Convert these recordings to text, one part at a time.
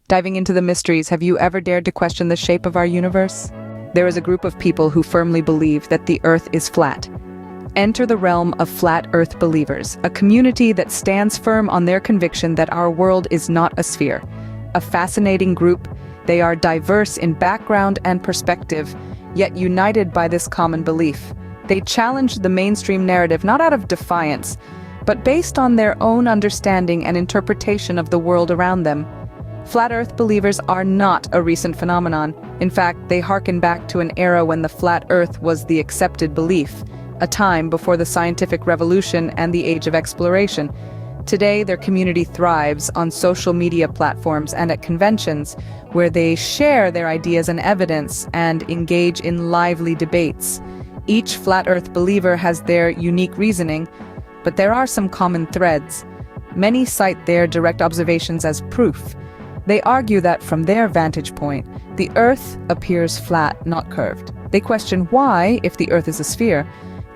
Diving into the mysteries, have you ever dared to question the shape of our universe? There is a group of people who firmly believe that the Earth is flat. Enter the realm of flat Earth believers, a community that stands firm on their conviction that our world is not a sphere. A fascinating group, they are diverse in background and perspective, yet united by this common belief. They challenge the mainstream narrative not out of defiance, but based on their own understanding and interpretation of the world around them. Flat Earth believers are not a recent phenomenon. In fact, they harken back to an era when the flat Earth was the accepted belief, a time before the scientific revolution and the age of exploration. Today, their community thrives on social media platforms and at conventions, where they share their ideas and evidence and engage in lively debates. Each flat Earth believer has their unique reasoning, but there are some common threads. Many cite their direct observations as proof. They argue that from their vantage point, the Earth appears flat, not curved. They question why, if the Earth is a sphere,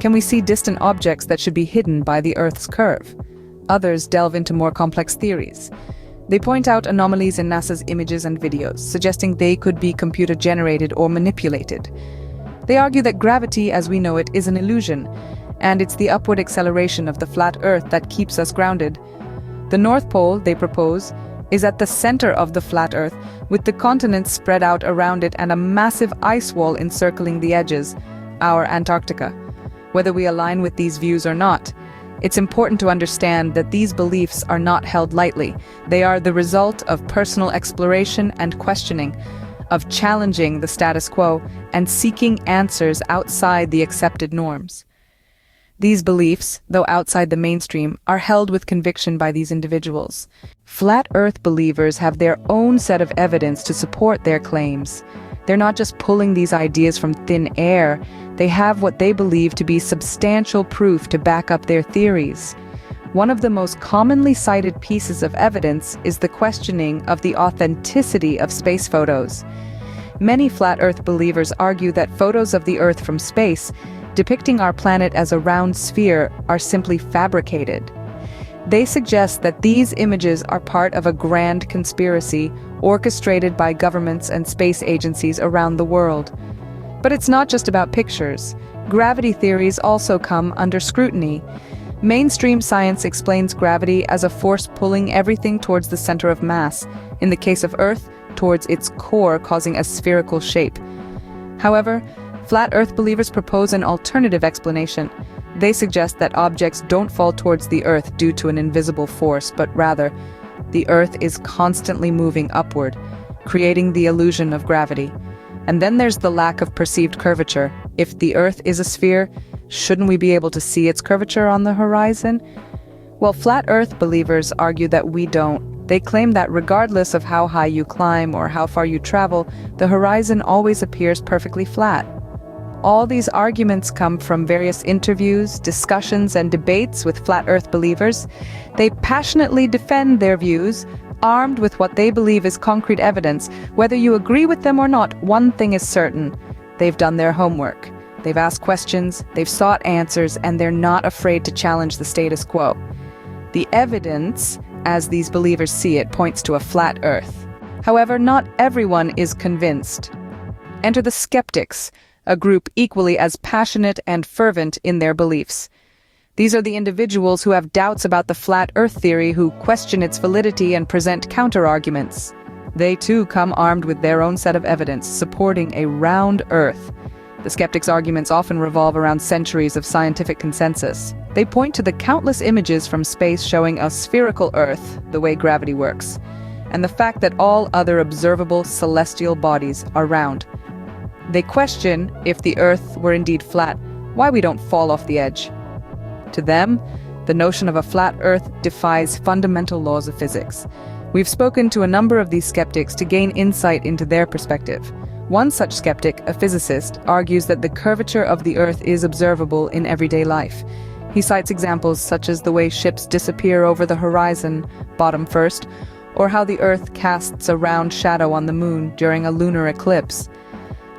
can we see distant objects that should be hidden by the Earth's curve? Others delve into more complex theories. They point out anomalies in NASA's images and videos, suggesting they could be computer-generated or manipulated. They argue that gravity, as we know it, is an illusion, and it's the upward acceleration of the flat Earth that keeps us grounded. The North Pole, they propose, is at the center of the flat Earth, with the continents spread out around it and a massive ice wall encircling the edges, our Antarctica. Whether we align with these views or not, it's important to understand that these beliefs are not held lightly. They are the result of personal exploration and questioning, of challenging the status quo and seeking answers outside the accepted norms. These beliefs, though outside the mainstream, are held with conviction by these individuals. Flat Earth believers have their own set of evidence to support their claims. They're not just pulling these ideas from thin air, they have what they believe to be substantial proof to back up their theories. One of the most commonly cited pieces of evidence is the questioning of the authenticity of space photos. Many Flat Earth believers argue that photos of the Earth from space, depicting our planet as a round sphere, are simply fabricated. They suggest that these images are part of a grand conspiracy orchestrated by governments and space agencies around the world. But it's not just about pictures. Gravity theories also come under scrutiny. Mainstream science explains gravity as a force pulling everything towards the center of mass, in the case of Earth, towards its core, causing a spherical shape. However, Flat Earth believers propose an alternative explanation. They suggest that objects don't fall towards the Earth due to an invisible force, but rather, the Earth is constantly moving upward, creating the illusion of gravity. And then there's the lack of perceived curvature. If the Earth is a sphere, shouldn't we be able to see its curvature on the horizon? Well, Flat Earth believers argue that we don't. They claim that regardless of how high you climb or how far you travel, the horizon always appears perfectly flat. All these arguments come from various interviews, discussions, and debates with Flat Earth believers. They passionately defend their views, armed with what they believe is concrete evidence. Whether you agree with them or not, one thing is certain: they've done their homework. They've asked questions, they've sought answers, and they're not afraid to challenge the status quo. The evidence, as these believers see it, points to a flat Earth. However, not everyone is convinced. Enter the skeptics, a group equally as passionate and fervent in their beliefs. These are the individuals who have doubts about the flat Earth theory, who question its validity and present counter-arguments. They too come armed with their own set of evidence supporting a round Earth. The skeptics' arguments often revolve around centuries of scientific consensus. They point to the countless images from space showing a spherical Earth, the way gravity works, and the fact that all other observable celestial bodies are round. They question, if the Earth were indeed flat, why we don't fall off the edge. To them, the notion of a flat Earth defies fundamental laws of physics. We've spoken to a number of these skeptics to gain insight into their perspective. One such skeptic, a physicist, argues that the curvature of the Earth is observable in everyday life. He cites examples such as the way ships disappear over the horizon, bottom first, or how the Earth casts a round shadow on the moon during a lunar eclipse.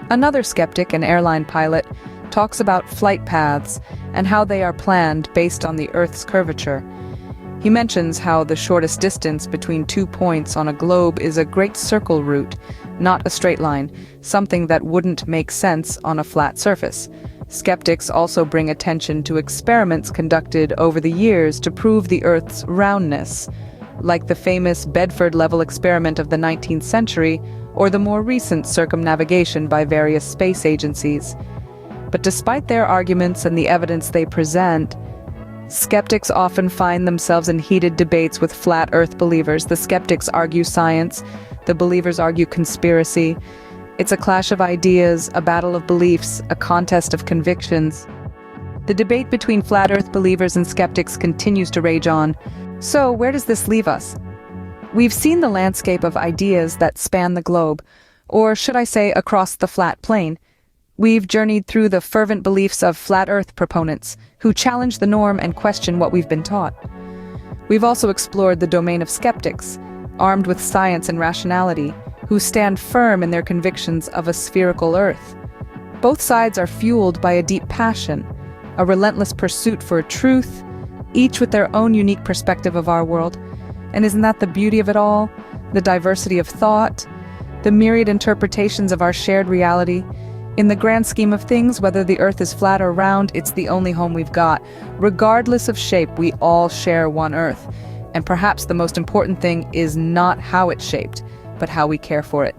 Another skeptic, an airline pilot, talks about flight paths and how they are planned based on the Earth's curvature. He mentions how the shortest distance between 2 points on a globe is a great circle route, not a straight line, something that wouldn't make sense on a flat surface. Skeptics also bring attention to experiments conducted over the years to prove the Earth's roundness, like the famous Bedford-level experiment of the 19th century or the more recent circumnavigation by various space agencies. But despite their arguments and the evidence they present, skeptics often find themselves in heated debates with flat Earth believers. The skeptics argue science, the believers argue conspiracy. It's a clash of ideas, a battle of beliefs, a contest of convictions. The debate between flat Earth believers and skeptics continues to rage on. So, where does this leave us? We've seen the landscape of ideas that span the globe, or should I say across the flat plane. We've journeyed through the fervent beliefs of flat Earth proponents, who challenge the norm and question what we've been taught. We've also explored the domain of skeptics, armed with science and rationality, who stand firm in their convictions of a spherical Earth. Both sides are fueled by a deep passion, a relentless pursuit for truth, each with their own unique perspective of our world. And isn't that the beauty of it all? The diversity of thought, the myriad interpretations of our shared reality. In the grand scheme of things, whether the Earth is flat or round, it's the only home we've got. Regardless of shape, we all share one Earth. And perhaps the most important thing is not how it's shaped, but how we care for it.